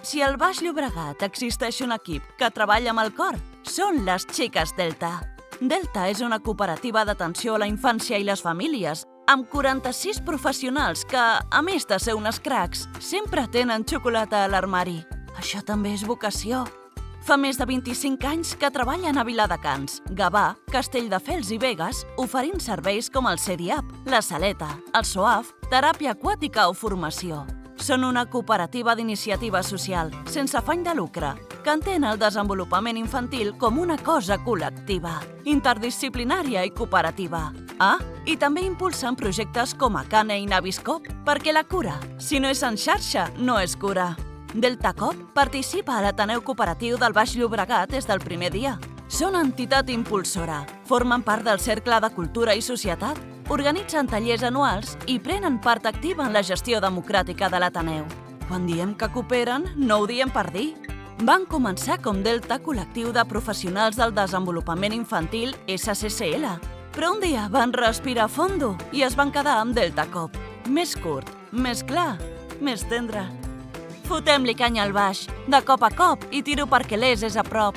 Si al Baix Llobregat existeix un equip que treballa amb el cor, són les Xiques Delta. Delta és una cooperativa d'atenció a la infància i les famílies, amb 46 professionals que, a més de ser unes cracs, sempre tenen xocolata a l'armari. Això també és vocació. Fa més de 25 anys que treballen a Viladecans, Gavà, Castelldefels i Begues, oferint serveis com el CEDIAP, la Saleta, el SOAF, teràpia aquàtica o formació. Són una cooperativa d'iniciativa social, sense afany de lucre, que entén el desenvolupament infantil com una cosa col·lectiva, interdisciplinària i cooperativa. I també impulsen projectes com Acane i Naviscop, perquè la cura, si no és en xarxa, no és cura. Deltacop participa a l'Ateneu Cooperatiu del Baix Llobregat des del primer dia. Són entitat impulsora, formen part del Cercle de Cultura i Societat, organitzen tallers anuals i prenen part activa en la gestió democràtica de l'Ateneu. Quan diem que cooperen, no ho diem per dir. Van començar com Delta Col·lectiu de Professionals del Desenvolupament Infantil SCCL, però un dia van respirar fondo i es van quedar amb Deltacop. Més curt, més clar, més tendre. Fotem-li canya al baix, de cop a cop, i tiro perquè l'és a prop.